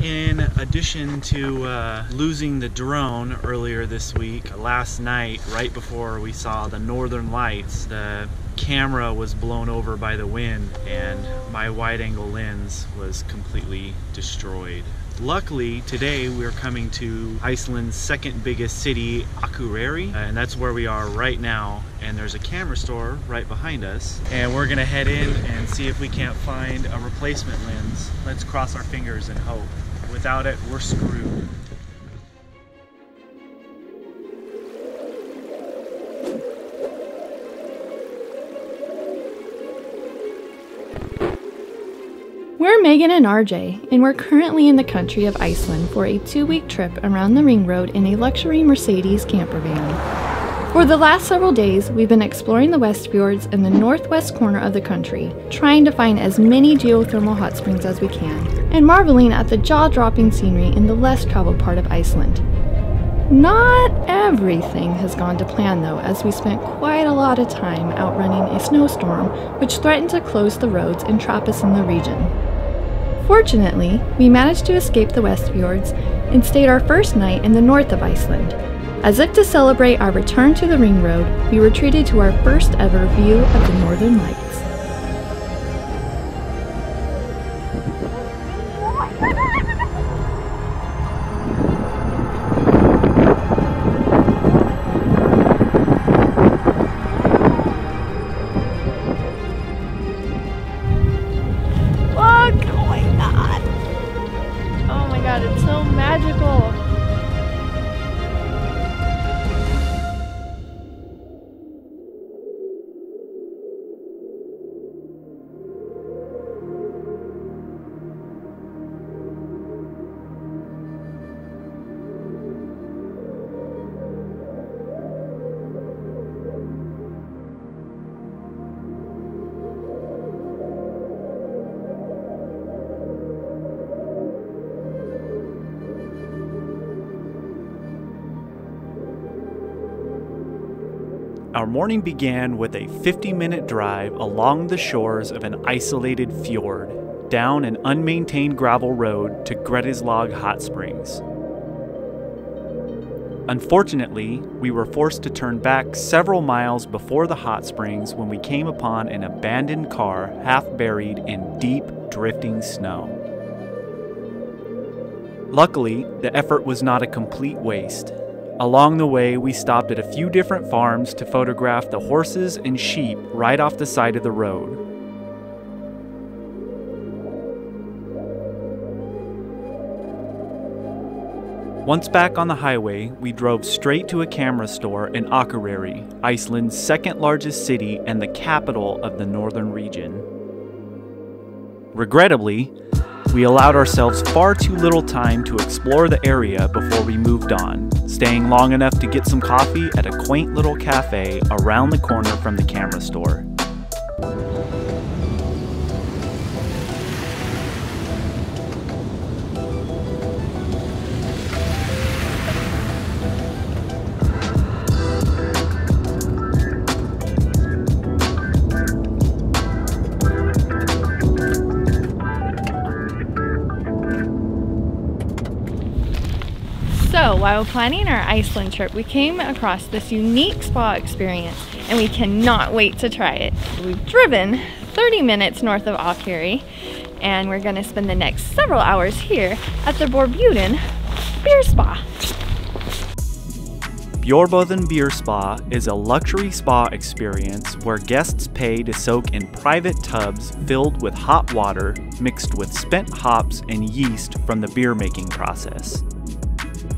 In addition to losing the drone earlier this week, last night, right before we saw the northern lights, the camera was blown over by the wind and my wide-angle lens was completely destroyed. Luckily, today we're coming to Iceland's second biggest city, Akureyri, and that's where we are right now. And there's a camera store right behind us. And we're gonna head in and see if we can't find a replacement lens. Let's cross our fingers and hope. Without it, we're screwed. We're Megan and RJ, and we're currently in the country of Iceland for a 2-week trip around the ring road in a luxury Mercedes camper van. For the last several days, we've been exploring the West Fjords in the northwest corner of the country, trying to find as many geothermal hot springs as we can, and marveling at the jaw-dropping scenery in the less traveled part of Iceland. Not everything has gone to plan though, as we spent quite a lot of time outrunning a snowstorm which threatened to close the roads and trap us in the region. Fortunately, we managed to escape the West Fjords and stayed our first night in the north of Iceland. As if to celebrate our return to the ring road, we were treated to our first ever view of the northern lights. It's so magical. Our morning began with a 50-minute drive along the shores of an isolated fjord, down an unmaintained gravel road to Grettislaug Hot Springs. Unfortunately, we were forced to turn back several miles before the hot springs when we came upon an abandoned car half buried in deep, drifting snow. Luckily, the effort was not a complete waste. Along the way, we stopped at a few different farms to photograph the horses and sheep right off the side of the road. Once back on the highway, we drove straight to a camera store in Akureyri, Iceland's second largest city and the capital of the northern region. Regrettably, we allowed ourselves far too little time to explore the area before we moved on, staying long enough to get some coffee at a quaint little cafe around the corner from the camera store. So, while planning our Iceland trip, we came across this unique spa experience and we cannot wait to try it. We've driven 30 minutes north of Akureyri and we're going to spend the next several hours here at the Bjorboden Beer Spa. Bjorboden Beer Spa is a luxury spa experience where guests pay to soak in private tubs filled with hot water mixed with spent hops and yeast from the beer making process.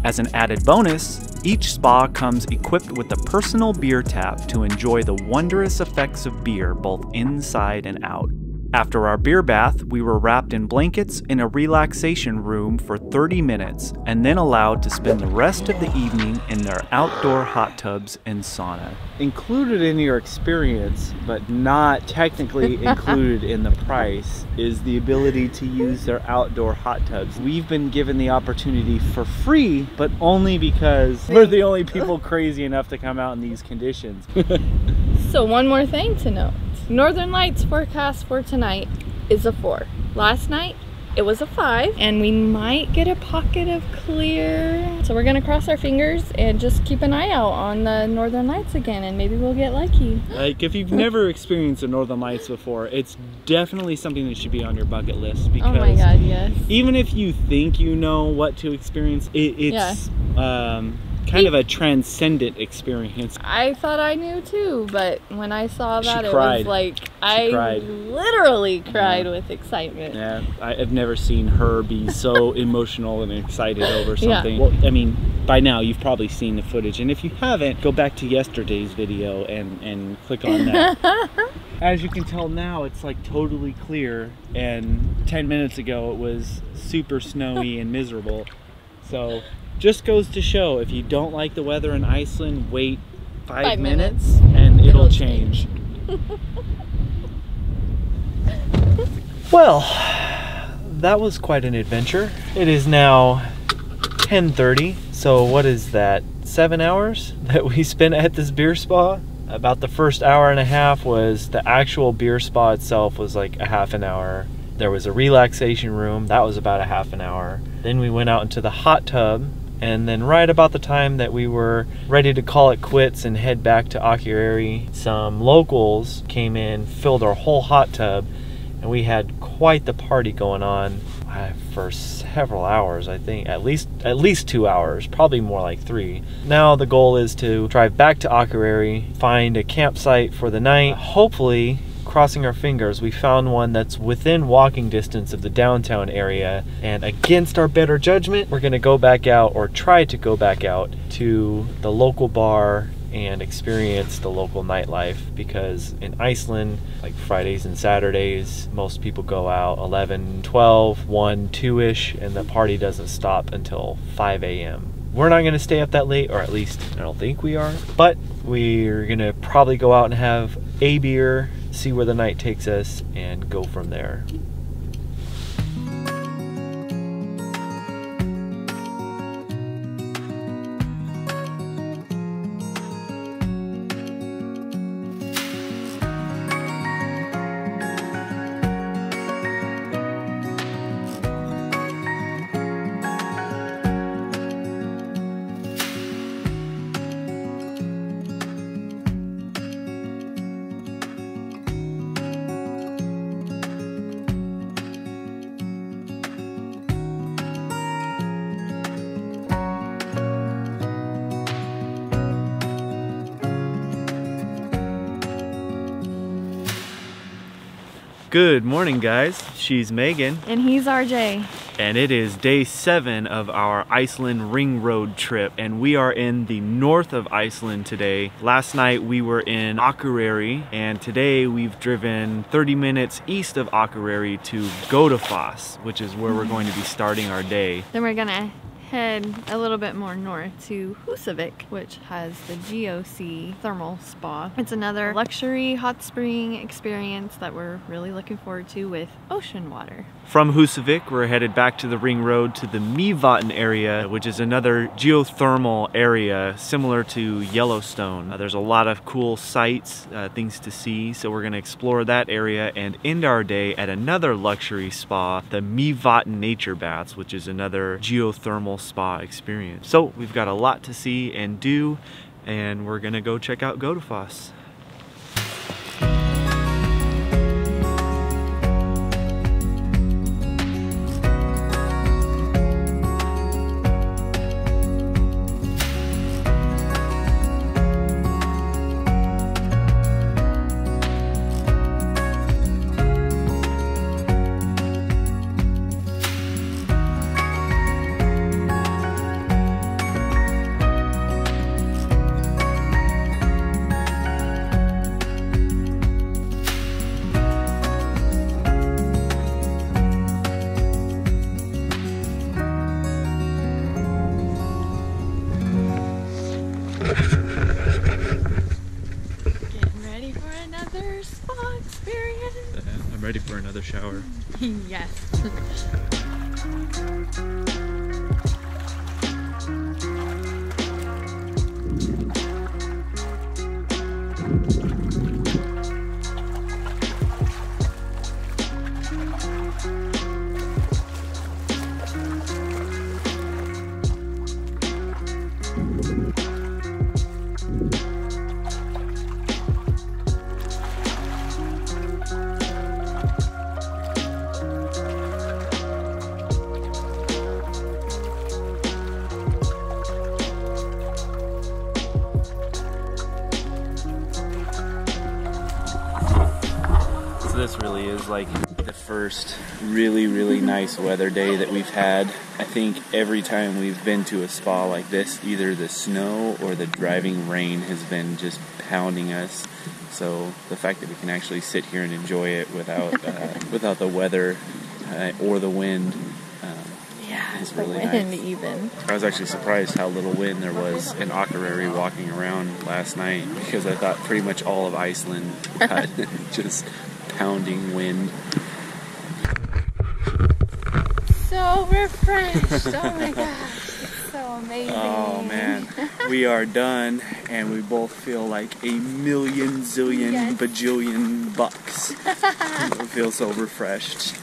As an added bonus, each spa comes equipped with a personal beer tap to enjoy the wondrous effects of beer both inside and out. After our beer bath, we were wrapped in blankets in a relaxation room for 30 minutes and then allowed to spend the rest of the evening in their outdoor hot tubs and sauna. Included in your experience, but not technically included in the price, is the ability to use their outdoor hot tubs. We've been given the opportunity for free, but only because we're the only people crazy enough to come out in these conditions. So one more thing to note. Northern Lights forecast for tonight is a 4. Last night, It was a 5, and we might get a pocket of clear. So we're gonna cross our fingers and just keep an eye out on the Northern Lights again, and maybe we'll get lucky. Like, if you've never experienced the Northern Lights before, it's definitely something that should be on your bucket list, because oh my god, yes. even if you think you know what to experience, it's kind of a transcendent experience. I thought I knew too, but when I saw that, it cried. was like, I literally cried with excitement. Yeah, I've never seen her be so emotional and excited over something. Yeah. Well, I mean, by now you've probably seen the footage, and if you haven't, go back to yesterday's video and click on that. As you can tell now, it's like totally clear, and 10 minutes ago it was super snowy and miserable. So just goes to show, if you don't like the weather in Iceland, wait 5 minutes and it'll change. Well, that was quite an adventure. It is now 10:30, so what is that, 7 hours that we spent at this beer spa? About the first hour and a half was the actual beer spa itself, was like a half an hour. There was a relaxation room, that was about a half an hour. Then we went out into the hot tub, and then right about the time that we were ready to call it quits and head back to Akureyri, some locals came in, filled our whole hot tub, and we had quite the party going on for several hours. I think at least 2 hours, probably more like 3. Now the goal is to drive back to Akureyri, find a campsite for the night. Hopefully, crossing our fingers, we found one that's within walking distance of the downtown area, and against our better judgment, we're gonna go back out, or try to go back out to the local bar and experience the local nightlife, because in Iceland, like Fridays and Saturdays, most people go out 11, 12, 1, 2-ish, and the party doesn't stop until 5 a.m. We're not gonna stay up that late, or at least I don't think we are, but we're gonna probably go out and have a beer, see where the night takes us, and go from there. Good morning, guys. She's Megan. And he's RJ. And it is day 7 of our Iceland Ring Road trip, and we are in the north of Iceland today. Last night we were in Akureyri, and today we've driven 30 minutes east of Akureyri to Goðafoss, which is where we're going to be starting our day. Then we're gonna head a little bit more north to Húsavík, which has the Geosea Thermal Spa. It's another luxury hot spring experience that we're really looking forward to with ocean water. From Húsavík, we're headed back to the Ring Road to the Mývatn area, which is another geothermal area similar to Yellowstone. There's a lot of cool sights, things to see, so we're going to explore that area and end our day at another luxury spa, the Mývatn Nature Baths, which is another geothermal spa experience. So we've got a lot to see and do, and we're going to go check out Goðafoss. Getting ready for another spa experience. I'm ready for another shower. Yes. really is like the first really nice weather day that we've had. I think every time we've been to a spa like this, either the snow or the driving rain has been just pounding us. So the fact that we can actually sit here and enjoy it without without the weather or the wind is really nice. Even. I was actually surprised how little wind there was in Akureyri walking around last night, because I thought pretty much all of Iceland had just pounding wind. So refreshed. Oh my gosh. It's so amazing. Oh man. We are done and we both feel like a million zillion bajillion bucks. We feel so refreshed.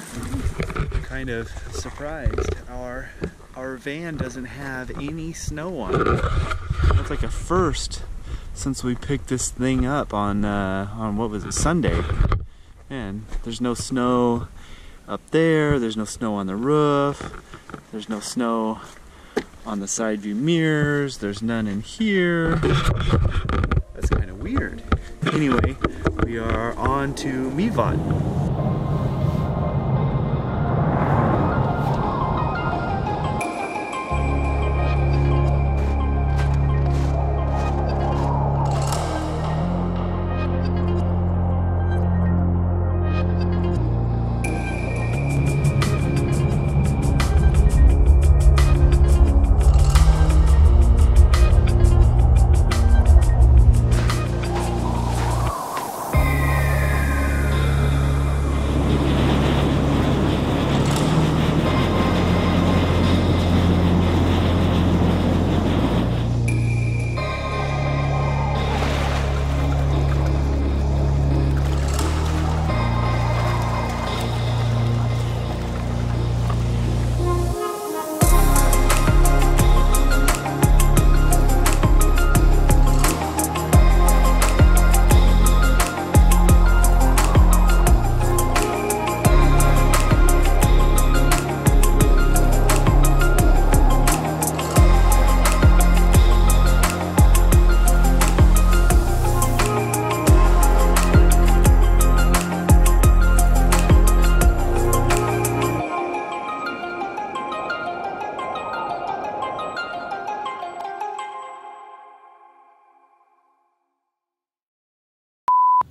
Kind of surprised. Our van doesn't have any snow on it. That's like a first since we picked this thing up on what was it, Sunday. And there's no snow up there, there's no snow on the roof, there's no snow on the side view mirrors, there's none in here. That's kind of weird. Anyway, we are on to Mývatn.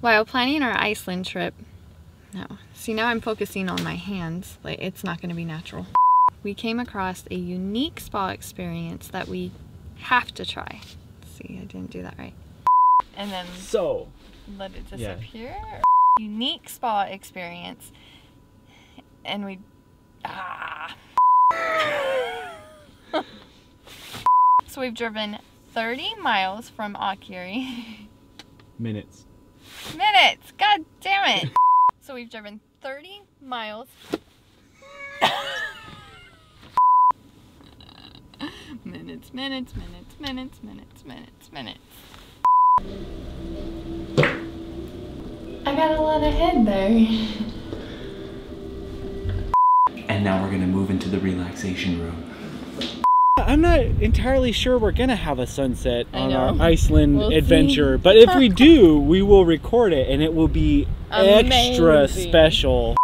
While planning our Iceland trip, now I'm focusing on my hands, like it's not going to be natural. We came across a unique spa experience that we have to try. See, I didn't do that right. And then let it disappear. Yeah. Unique spa experience, and we So we've driven 30 miles from Akureyri. Minutes. God damn it. So we've driven 30 miles. Minutes. I got a lot ahead there. And now we're gonna move into the relaxation room. I'm not entirely sure we're gonna have a sunset on our Iceland adventure, but if we do, we will record it and it will be extra special.